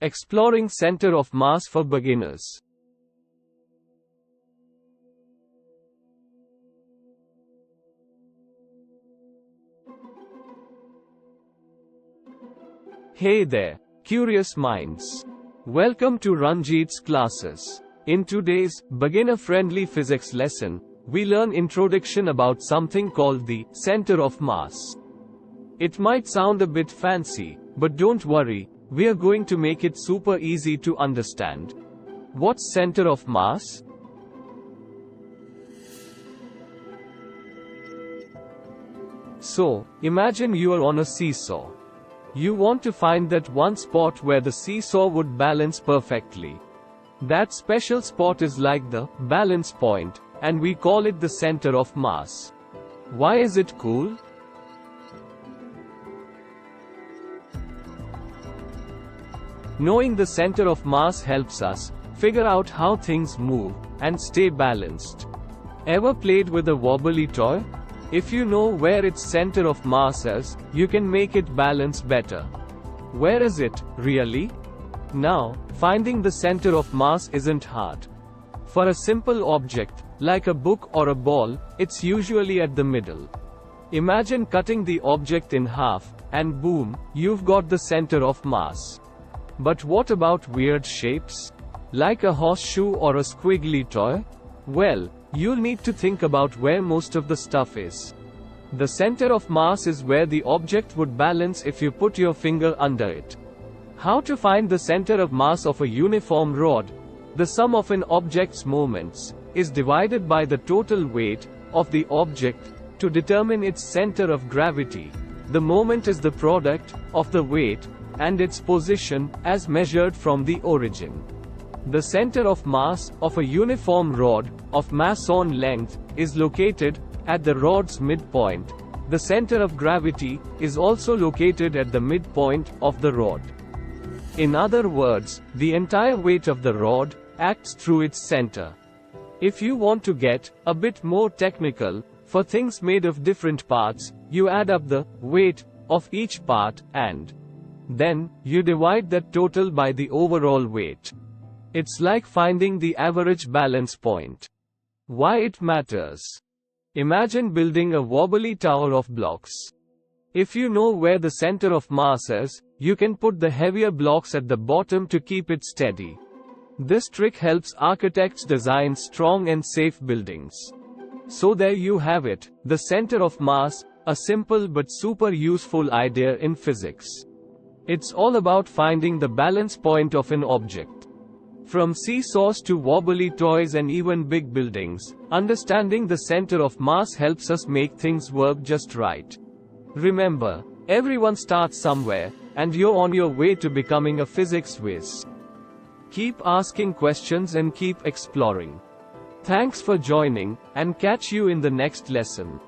Exploring center of mass for beginners. Hey there, curious minds. Welcome to Ranjit's classes. In today's beginner-friendly physics lesson, we learn introduction about something called the center of mass. It might sound a bit fancy, but don't worry, we are going to make it super easy to understand. What's center of mass? So, imagine you are on a seesaw. You want to find that one spot where the seesaw would balance perfectly. That special spot is like the balance point, and we call it the center of mass. Why is it cool? Knowing the center of mass helps us figure out how things move and stay balanced. Ever played with a wobbly toy? If you know where its center of mass is, you can make it balance better. Where is it, really? Now, finding the center of mass isn't hard. For a simple object, like a book or a ball, it's usually at the middle. Imagine cutting the object in half, and boom, you've got the center of mass. But what about weird shapes? Like a horseshoe or a squiggly toy? Well, you'll need to think about where most of the stuff is. The center of mass is where the object would balance if you put your finger under it. How to find the center of mass of a uniform rod? The sum of an object's moments is divided by the total weight of the object to determine its center of gravity. The moment is the product of the weight and its position as measured from the origin. The center of mass of a uniform rod of Masson length is located at the rod's midpoint. The center of gravity is also located at the midpoint of the rod. In other words, the entire weight of the rod acts through its center. If you want to get a bit more technical, for things made of different parts, you add up the weight of each part, and then you divide that total by the overall weight. It's like finding the average balance point. Why it matters? Imagine building a wobbly tower of blocks. If you know where the center of mass is, you can put the heavier blocks at the bottom to keep it steady. This trick helps architects design strong and safe buildings. So there you have it, the center of mass, a simple but super useful idea in physics. It's all about finding the balance point of an object. From seesaws to wobbly toys and even big buildings, understanding the center of mass helps us make things work just right. Remember, everyone starts somewhere, and you're on your way to becoming a physics whiz. Keep asking questions and keep exploring. Thanks for joining, and catch you in the next lesson.